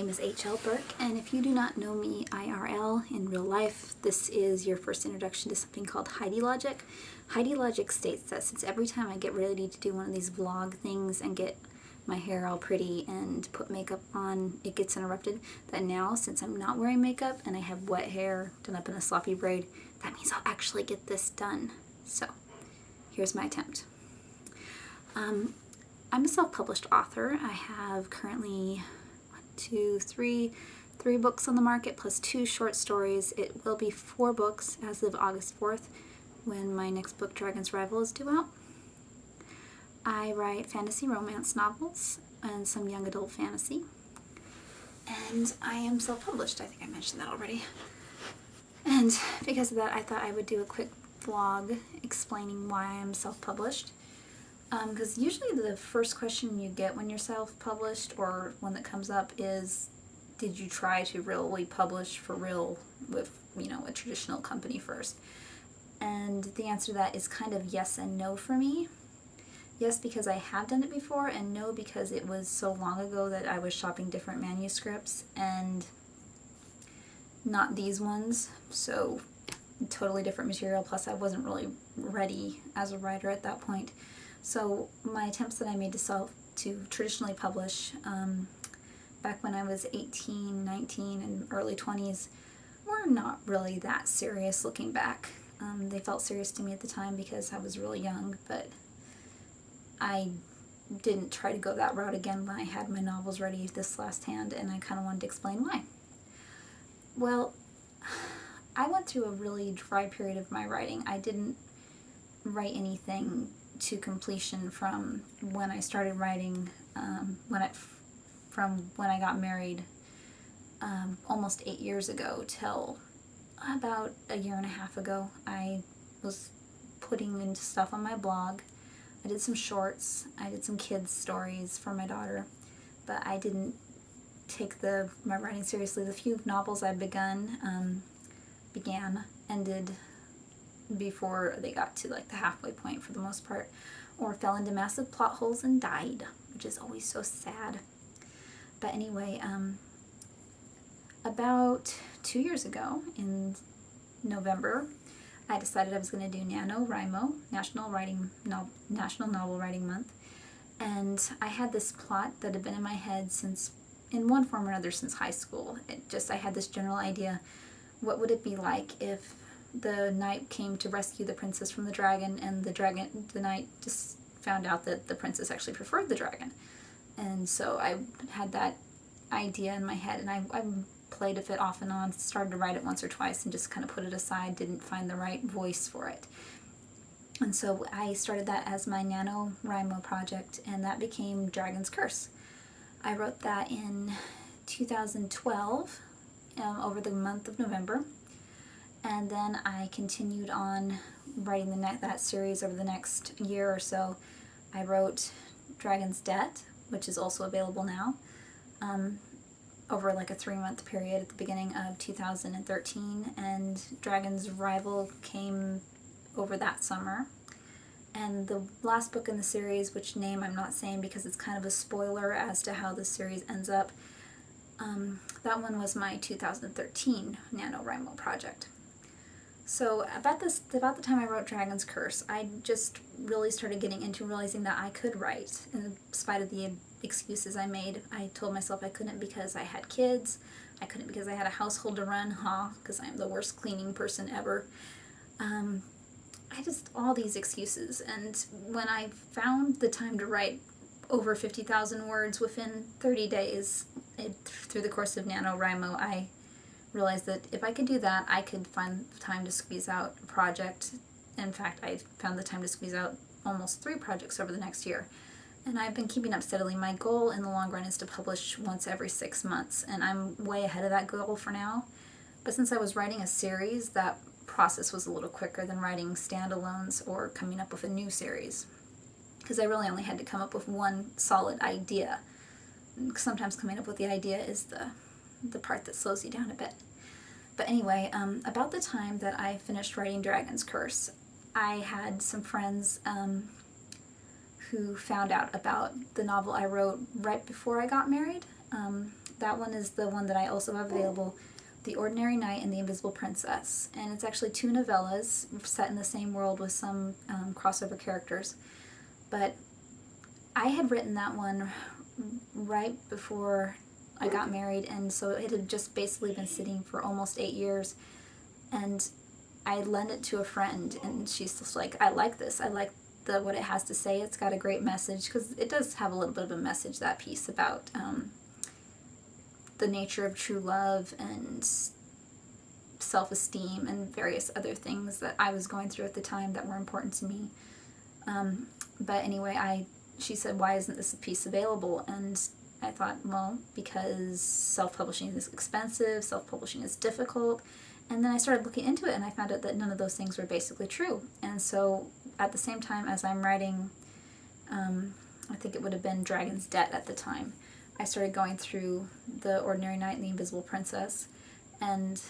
name is H.L. Burke, and if you do not know me IRL in real life, this is your first introduction to something called Heidi Logic. Heidi Logic states that since every time I get ready to do one of these vlog things and get my hair all pretty and put makeup on, it gets interrupted, that now, since I'm not wearing makeup and I have wet hair done up in a sloppy braid, that means I'll actually get this done. So, here's my attempt. I'm a self-published author. I have currently three books on the market plus 2 short stories. It will be 4 books as of August 4th when my next book, Dragon's Rival, is due out. I write fantasy romance novels and some young adult fantasy. And I am self-published. I think I mentioned that already. And because of that, I thought I would do a quick vlog explaining why I am self-published. Because usually the first question you get when you're self-published, or one that comes up, is, did you try to really publish for real with, a traditional company first? And the answer to that is kind of yes and no for me. Yes, because I have done it before, and no, because it was so long ago that I was shopping different manuscripts, and not these ones, so totally different material, plus I wasn't really ready as a writer at that point. So my attempts that I made to traditionally publish back when I was 18, 19, and early 20s were not really that serious looking back. They felt serious to me at the time because I was really young, but I didn't try to go that route again when I had my novels ready this last hand, and I kind of wanted to explain why. Well, I went through a really dry period of my writing. I didn't write anything to completion from when I started writing, from when I got married almost 8 years ago till about a year and a half ago. I was putting into stuff on my blog. I did some shorts, I did some kids stories for my daughter, but I didn't take my writing seriously. The few novels I ended before they got to like the halfway point for the most part, or fell into massive plot holes and died, which is always so sad. But anyway, about 2 years ago in November, I decided I was going to do NaNoWriMo, National Novel Writing Month, and I had this plot that had been in my head since, in one form or another, since high school. I had this general idea, what would it be like if the knight came to rescue the princess from the dragon, and the knight just found out that the princess actually preferred the dragon. And so I had that idea in my head, and I played with it off and on, started to write it once or twice and just kind of put it aside, didn't find the right voice for it. And so I started that as my NaNoWriMo project, and that became Dragon's Curse. I wrote that in 2012, over the month of November. And then I continued on writing that series over the next year or so. I wrote Dragon's Debt, which is also available now, over like a 3-month period at the beginning of 2013, and Dragon's Rival came over that summer. And the last book in the series, which name I'm not saying because it's kind of a spoiler as to how the series ends up, that one was my 2013 NaNoWriMo project. So about the time I wrote Dragon's Curse, I just really started getting into realizing that I could write, in spite of the excuses I made. I told myself I couldn't because I had kids, I couldn't because I had a household to run, because I'm the worst cleaning person ever. All these excuses, and when I found the time to write over 50,000 words within 30 days, through the course of NaNoWriMo, I realized that if I could do that, I could find time to squeeze out a project. In fact, I found the time to squeeze out almost 3 projects over the next year. And I've been keeping up steadily. My goal in the long run is to publish once every 6 months, and I'm way ahead of that goal for now. But since I was writing a series, that process was a little quicker than writing standalones or coming up with a new series, because I really only had to come up with one solid idea. Sometimes coming up with the idea is the part that slows you down a bit. But anyway, about the time that I finished writing Dragon's Curse, I had some friends who found out about the novel I wrote right before I got married. That one is the one that I also have available, The Ordinary Knight and the Invisible Princess. And it's actually 2 novellas set in the same world with some crossover characters. But I had written that one right before I got married, and so it had just basically been sitting for almost 8 years. And I lent it to a friend, and she's just like, I like this. I like what it has to say. It's got a great message, because it does have a little bit of a message, that piece, about the nature of true love and self-esteem and various other things that I was going through at the time that were important to me. But anyway, she said, why isn't this a piece available? And I thought, well, because self-publishing is expensive, self-publishing is difficult. And then I started looking into it, and I found out that none of those things were basically true. And so at the same time as I'm writing, I think it would have been Dragon's Debt at the time, I started going through The Ordinary Knight and the Invisible Princess and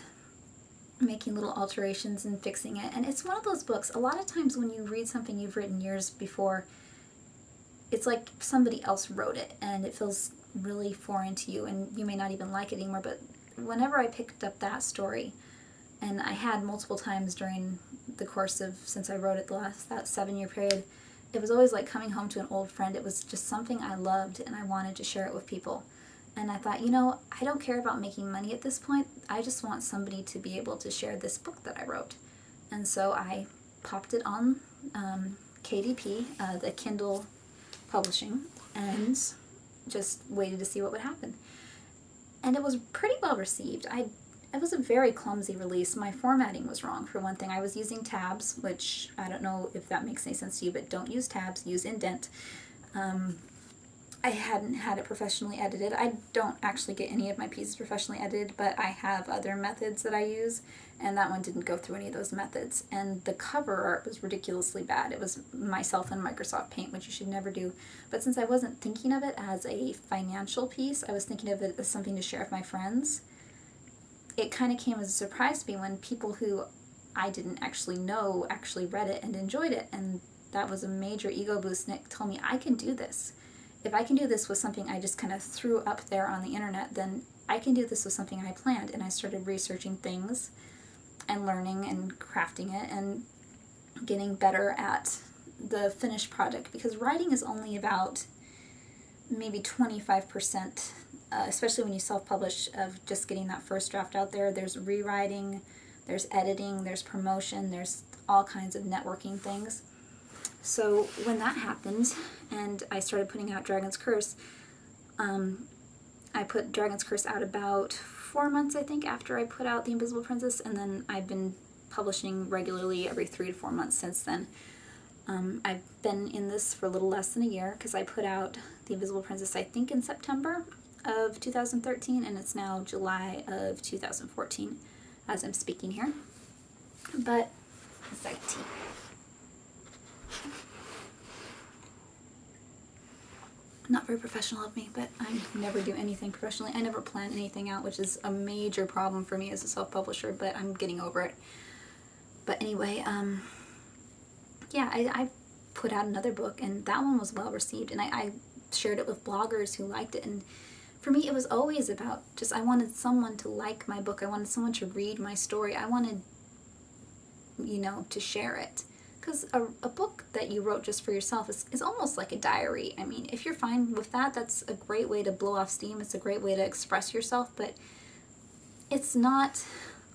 making little alterations and fixing it. And it's one of those books, a lot of times when you read something you've written years before, it's like somebody else wrote it, and it feels really foreign to you, and you may not even like it anymore. But whenever I picked up that story, and I had multiple times during the course of, since I wrote it that 7-year period, it was always like coming home to an old friend. It was just something I loved, and I wanted to share it with people. And I thought, I don't care about making money at this point. I just want somebody to be able to share this book that I wrote. And so I popped it on KDP, the Kindle Publishing, and just waited to see what would happen. And it was pretty well received. It was a very clumsy release. My formatting was wrong, for one thing. I was using tabs, which I don't know if that makes any sense to you, but don't use tabs, use indent. I hadn't had it professionally edited. I don't actually get any of my pieces professionally edited, but I have other methods that I use, and that one didn't go through any of those methods. And the cover art was ridiculously bad. It was myself in Microsoft Paint, which you should never do. But since I wasn't thinking of it as a financial piece, I was thinking of it as something to share with my friends. It kind of came as a surprise to me when people who I didn't actually know actually read it and enjoyed it, and that was a major ego boost. Nick told me, I can do this. If I can do this with something I just kind of threw up there on the internet, then I can do this with something I planned. And I started researching things and learning and crafting it and getting better at the finished product, because writing is only about maybe 25%, especially when you self-publish, of just getting that first draft out there. There's rewriting, there's editing, there's promotion, there's all kinds of networking things. So when that happened and I started putting out Dragon's Curse, I put Dragon's Curse out about 4 months, I think, after I put out The Invisible Princess, and then I've been publishing regularly every 3 to 4 months since then. I've been in this for a little less than a year, because I put out The Invisible Princess, I think, in September of 2013, and it's now July of 2014 as I'm speaking here. But it's like tea. Not very professional of me, but I never do anything professionally. I never plan anything out, which is a major problem for me as a self-publisher, but I'm getting over it. But anyway, yeah, I put out another book, and that one was well received, and I shared it with bloggers who liked it. And for me, it was always about just, I wanted someone to like my book. I wanted someone to read my story. I wanted, to share it. Because a book that you wrote just for yourself is almost like a diary. I mean, if you're fine with that, that's a great way to blow off steam. It's a great way to express yourself, but it's not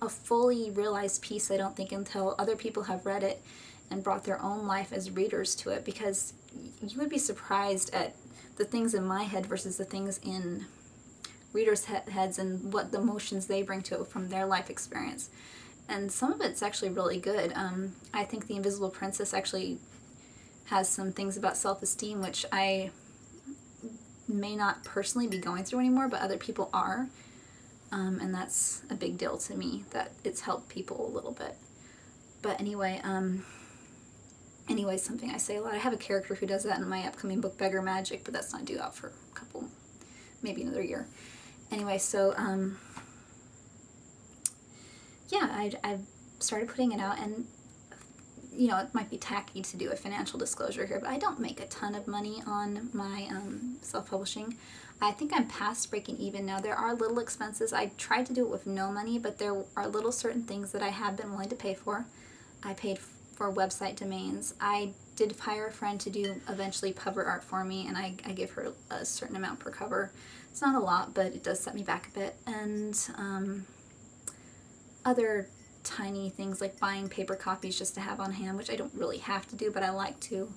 a fully realized piece, I don't think, until other people have read it and brought their own life as readers to it, because you would be surprised at the things in my head versus the things in readers' heads and what the emotions they bring to it from their life experience. And some of it's actually really good. I think The Invisible Princess actually has some things about self-esteem which I may not personally be going through anymore, but other people are. And that's a big deal to me, that it's helped people a little bit. But anyway, something I say a lot. I have a character who does that in my upcoming book, Beggar Magic, but that's not due out for a couple, maybe another year. Anyway, so, yeah, I started putting it out, and you know, it might be tacky to do a financial disclosure here, but I don't make a ton of money on my self-publishing. I think I'm past breaking even now. There are little expenses. I tried to do it with no money, but there are little certain things that I have been willing to pay for. I paid for website domains. I did hire a friend to do eventually cover art for me, and I give her a certain amount per cover. It's not a lot, but it does set me back a bit. And other tiny things like buying paper copies just to have on hand, which I don't really have to do, but I like to.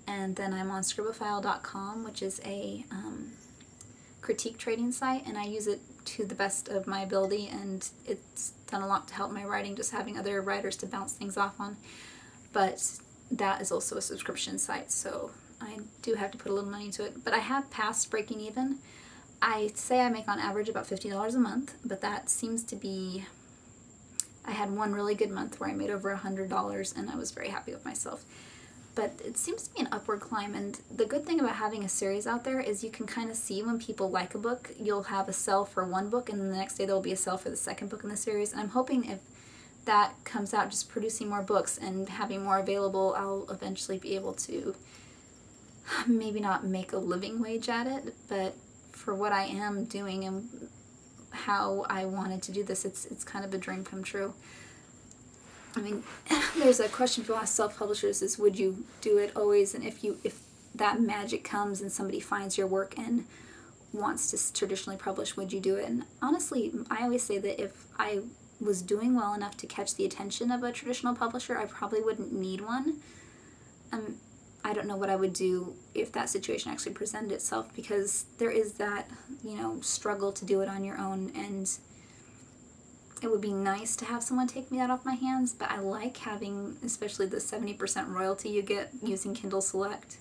And then I'm on scribophile.com, which is a critique trading site, and I use it to the best of my ability, and it's done a lot to help my writing, just having other writers to bounce things off on. But that is also a subscription site, so I do have to put a little money into it. But I have passed breaking even. I say I make on average about $50 a month, but that seems to be... I had one really good month where I made over $100, and I was very happy with myself. But it seems to be an upward climb, and the good thing about having a series out there is you can kind of see when people like a book. You'll have a sell for one book, and then the next day there'll be a sell for the second book in the series. And I'm hoping if that comes out, just producing more books and having more available, I'll eventually be able to maybe not make a living wage at it, but for what I am doing and how I wanted to do this, it's kind of a dream come true. I mean, there's a question people ask self-publishers is, would you do it always? And if that magic comes and somebody finds your work and wants to traditionally publish, would you do it? And honestly, I always say that if I was doing well enough to catch the attention of a traditional publisher, I probably wouldn't need one. I don't know what I would do if that situation actually presented itself, because there is that, you know, struggle to do it on your own, and it would be nice to have someone take me that off my hands, but I like having, especially the 70% royalty you get using Kindle Select,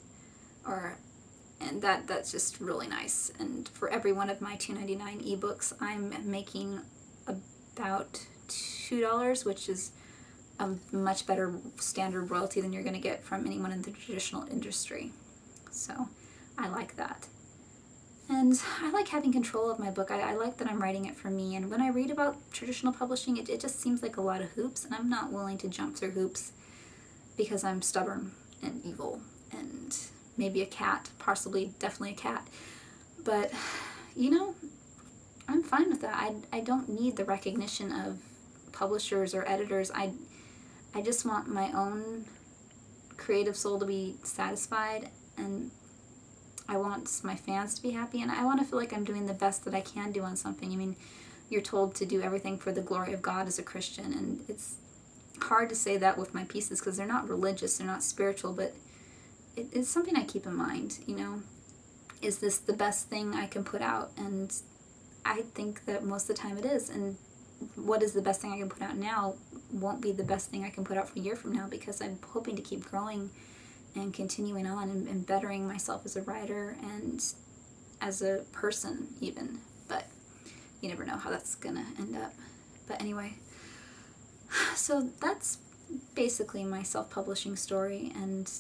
and that's just really nice. And for every one of my $2.99 ebooks, I'm making about $2, which is a much better standard royalty than you're going to get from anyone in the traditional industry. So I like that. And I like having control of my book. I like that I'm writing it for me. And when I read about traditional publishing, it just seems like a lot of hoops, and I'm not willing to jump through hoops because I'm stubborn and evil and maybe a cat, possibly definitely a cat. But, you know, I'm fine with that. I don't need the recognition of publishers or editors. I just want my own creative soul to be satisfied, and I want my fans to be happy, and I want to feel like I'm doing the best that I can do on something. I mean, you're told to do everything for the glory of God as a Christian, and it's hard to say that with my pieces because they're not religious, they're not spiritual, but it's something I keep in mind, you know. Is this the best thing I can put out? And I think that most of the time it is, and what is the best thing I can put out now won't be the best thing I can put out for a year from now, because I'm hoping to keep growing and continuing on and bettering myself as a writer and as a person even. But you never know how that's gonna end up. But anyway, so that's basically my self-publishing story, and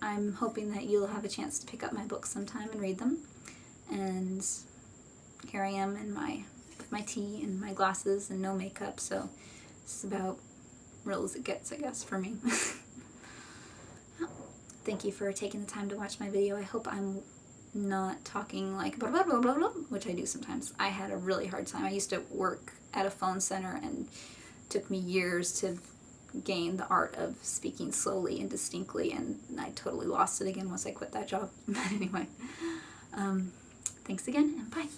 I'm hoping that you'll have a chance to pick up my books sometime and read them. And here I am with my tea and my glasses and no makeup, so it's about real as it gets, I guess, for me. Thank you for taking the time to watch my video. I hope I'm not talking like blah, blah, blah, blah, blah, which I do sometimes. I had a really hard time. I used to work at a phone center, and it took me years to gain the art of speaking slowly and distinctly, and I totally lost it again once I quit that job. But anyway, thanks again, and bye.